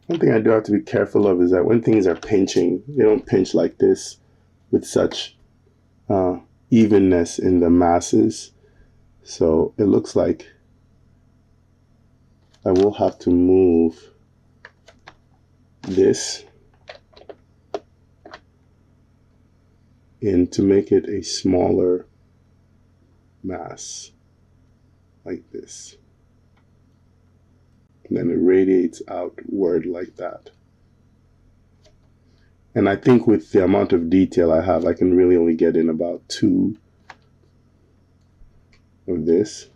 One thing I do have to be careful of is that when things are pinching, they don't pinch like this with such uh, evenness in the masses. So it looks like I will have to move this in to make it a smaller mass, like this. And then it radiates outward like that. And I think with the amount of detail I have, I can really only get in about 2 of this.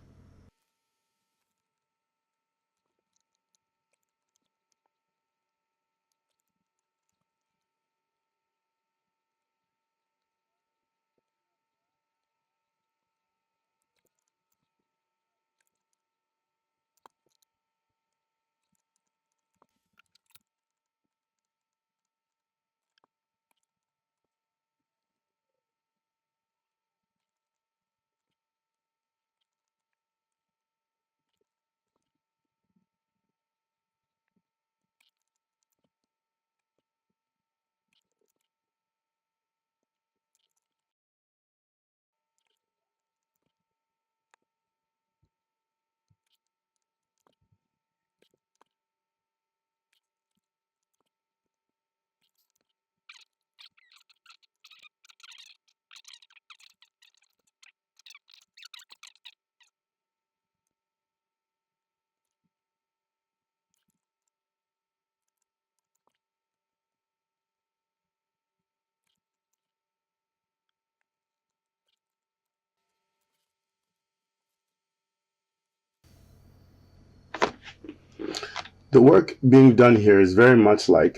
The work being done here is very much like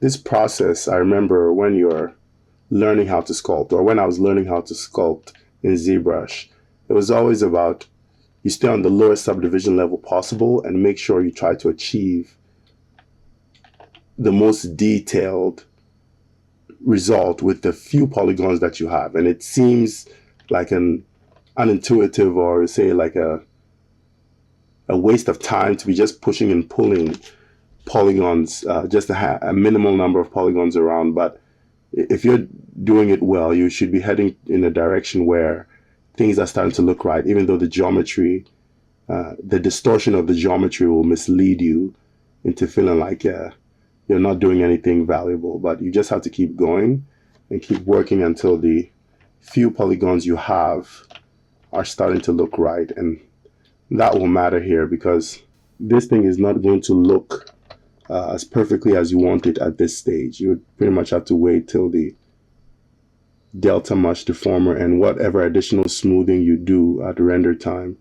this process. I remember when you're learning how to sculpt, or when I was learning how to sculpt in ZBrush, it was always about you stay on the lowest subdivision level possible and make sure you try to achieve the most detailed result with the few polygons that you have. And it seems like an unintuitive, or say like a waste of time to be just pushing and pulling polygons, just a minimal number of polygons around. But if you're doing it well, you should be heading in a direction where things are starting to look right, even though the geometry, the distortion of the geometry will mislead you into feeling like you're not doing anything valuable. But you just have to keep going and keep working until the few polygons you have are starting to look right. And that will matter here, because this thing is not going to look as perfectly as you want it at this stage. You would pretty much have to wait till the delta mush deformer and whatever additional smoothing you do at render time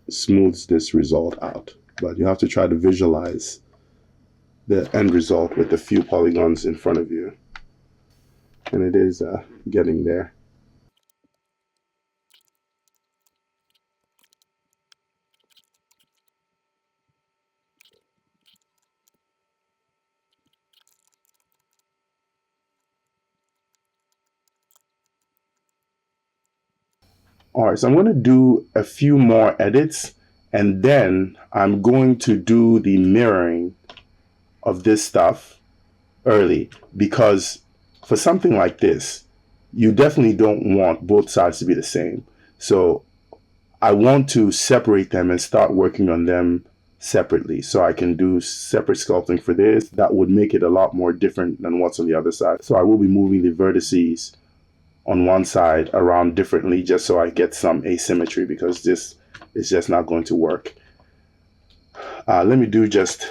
smooths this result out. But you have to try to visualize the end result with the few polygons in front of you. And it is getting there. All right, so I'm going to do a few more edits, and then I'm going to do the mirroring of this stuff early, because for something like this, you definitely don't want both sides to be the same. So I want to separate them and start working on them separately, so I can do separate sculpting for this. That would make it a lot more different than what's on the other side. So I will be moving the vertices on one side around differently, just so I get some asymmetry, because this is just not going to work. Let me do just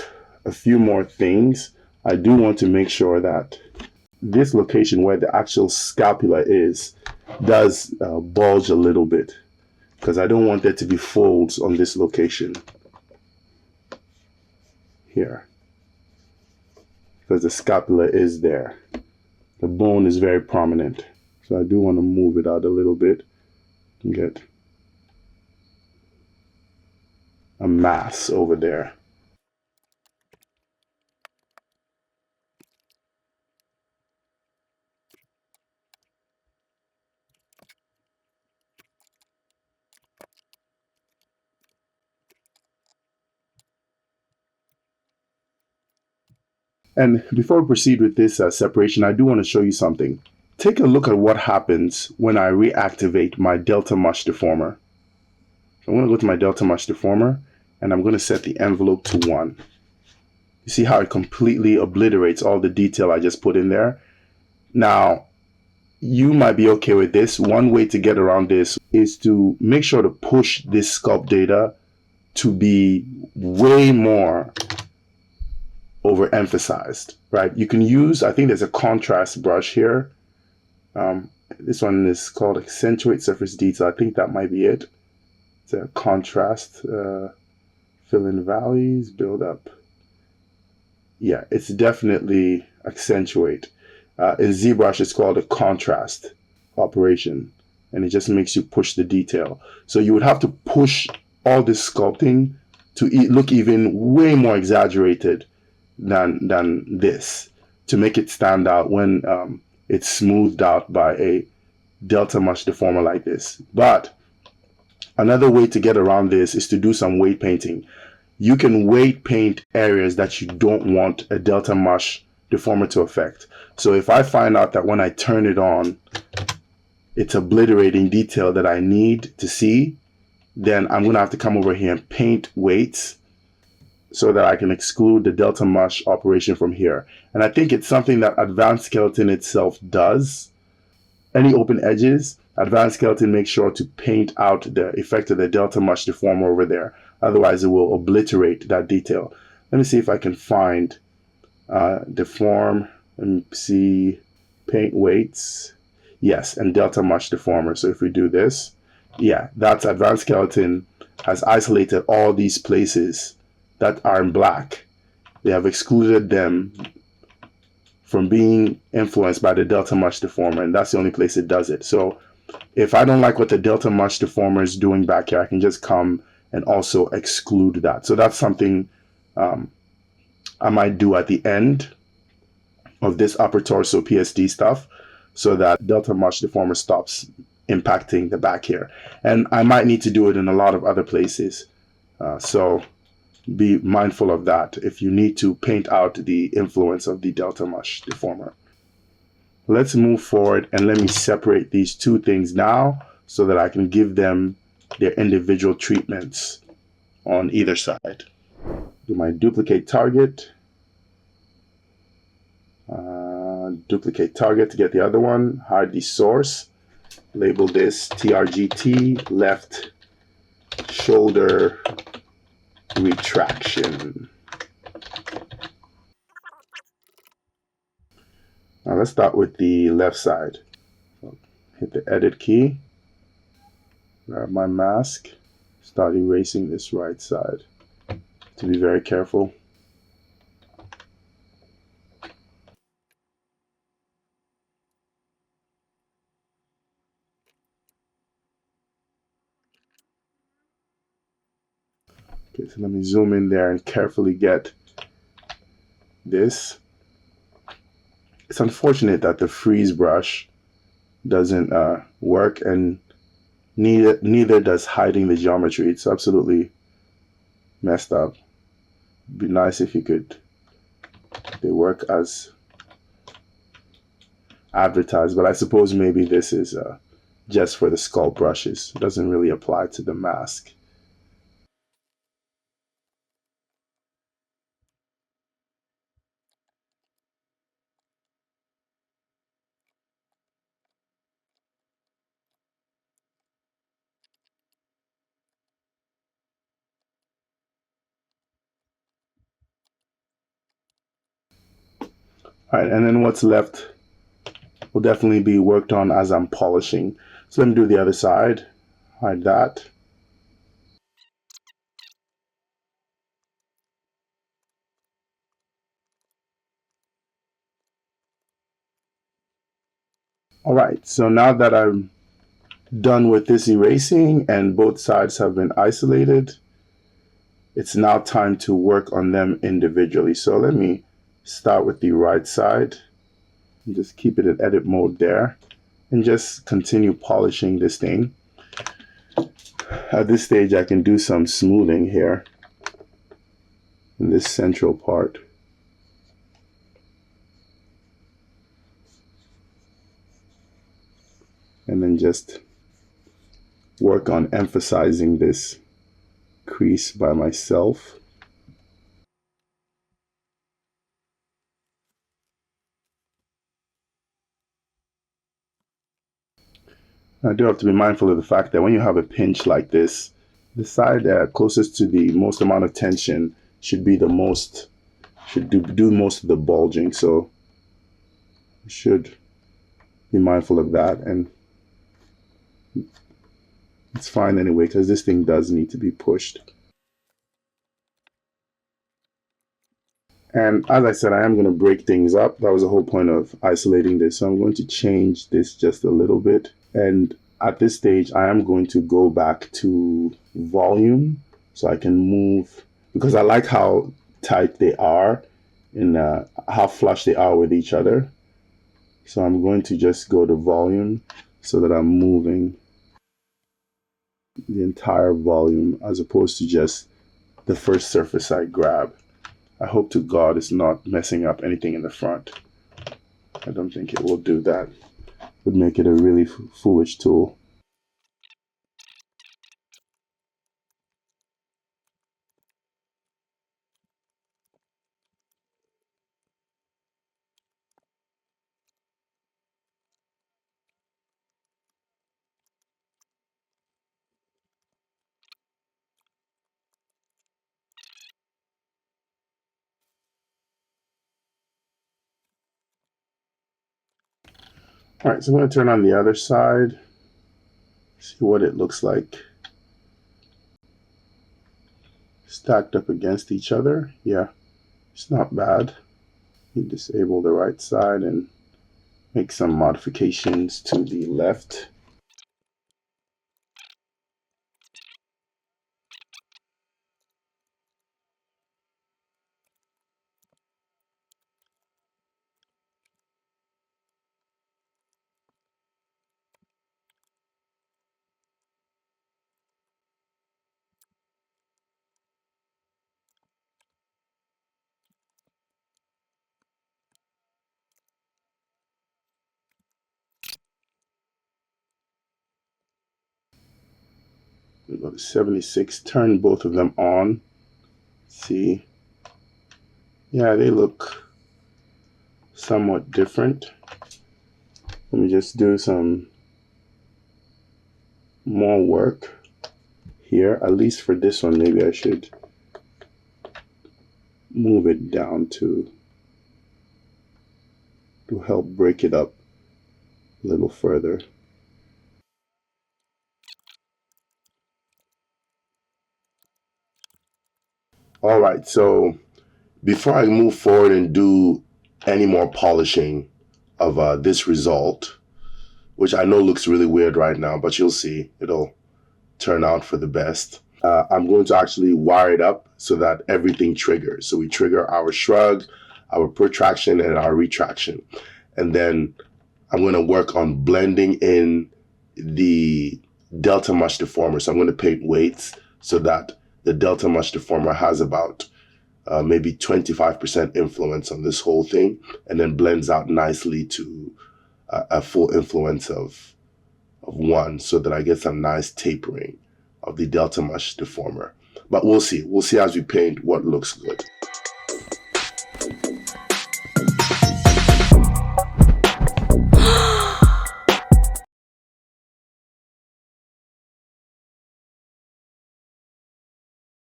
a few more things. I do want to make sure that this location where the actual scapula is does bulge a little bit, because I don't want there to be folds on this location here, because the scapula is there. The bone is very prominent. So I do want to move it out a little bit and get a mass over there. And before we proceed with this separation, I do want to show you something. Take a look at what happens when I reactivate my delta mush deformer. So I'm going to go to my delta mush deformer, and I'm going to set the envelope to 1. You see how it completely obliterates all the detail I just put in there? Now, you might be okay with this. One way to get around this is to make sure to push this sculpt data to be way more overemphasized, right? You can use, I think there's a contrast brush here. This one is called accentuate surface detail. I think that might be it. It's a contrast, fill in valleys, build up. Yeah, it's definitely accentuate. In ZBrush, it's called a contrast operation, and it just makes you push the detail. So you would have to push all this sculpting to look even way more exaggerated than this, to make it stand out when it's smoothed out by a delta mush deformer like this. But another way to get around this is to do some weight painting. You can weight paint areas that you don't want a delta mush deformer to affect. So if I find out that when I turn it on, it's obliterating detail that I need to see, then I'm going to have to come over here and paint weights so that I can exclude the delta mush operation from here. And I think it's something that Advanced Skeleton itself does. Any open edges, Advanced Skeleton makes sure to paint out the effect of the delta mush deformer over there. Otherwise, it will obliterate that detail. Let me see if I can find deform. Let me see, paint weights. Yes, and delta mush deformer. So if we do this, yeah, that's Advanced Skeleton has isolated all these places that are in black. They have excluded them from being influenced by the delta mush deformer, and that's the only place it does it. So if I don't like what the delta mush deformer is doing back here, I can just come and also exclude that. So that's something I might do at the end of this upper torso PSD stuff, so that delta mush deformer stops impacting the back here. And I might need to do it in a lot of other places. So be mindful of that if you need to paint out the influence of the delta mush deformer. Let's move forward and let me separate these two things now so that I can give them their individual treatments on either side. Do my duplicate target. Duplicate target to get the other one. Hide the source. Label this TRGT left shoulder retraction. Now let's start with the left side. So hit the edit key, grab my mask, start erasing this right side. To be very careful. Okay, so let me zoom in there and carefully get this. It's unfortunate that the freeze brush doesn't work, and neither does hiding the geometry. It's absolutely messed up. It'd be nice if you could, they work as advertised, but I suppose maybe this is just for the sculpt brushes. It doesn't really apply to the mask. All right, and then what's left will definitely be worked on as I'm polishing. So let me do the other side. Hide that. All right, so now that I'm done with this erasing and both sides have been isolated, it's now time to work on them individually. So let me start with the right side and just keep it in edit mode there and just continue polishing this thing. At this stage, I can do some smoothing here in this central part. just work on emphasizing this crease by myself. I do have to be mindful of the fact that when you have a pinch like this, the side closest to the most amount of tension should be the most, should do most of the bulging. So you should be mindful of that. And it's fine anyway, because this thing does need to be pushed. And as I said, I am going to break things up. That was the whole point of isolating this. So I'm going to change this just a little bit. And at this stage, I am going to go back to volume so I can move, because I like how tight they are and how flush they are with each other. So I'm going to just go to volume so that I'm moving the entire volume as opposed to just the first surface I grab. I hope to God it's not messing up anything in the front. I don't think it will do that. It would make it a really foolish tool. All right, so I'm going to turn on the other side, see what it looks like stacked up against each other. Yeah, it's not bad. You disable the right side and make some modifications to the left. We go to 76, turn both of them on. See, yeah, they look somewhat different. Let me just do some more work here. At least for this one, maybe I should move it down to help break it up a little further. All right, so before I move forward and do any more polishing of this result, which I know looks really weird right now, but you'll see, it'll turn out for the best. I'm going to actually wire it up so that everything triggers. So we trigger our shrug, our protraction, and our retraction. And then I'm going to work on blending in the delta mush deformer. So I'm going to paint weights so that the delta mush deformer has about maybe 25% influence on this whole thing, and then blends out nicely to a full influence of 1 so that I get some nice tapering of the delta mush deformer. But we'll see. We'll see as we paint what looks good.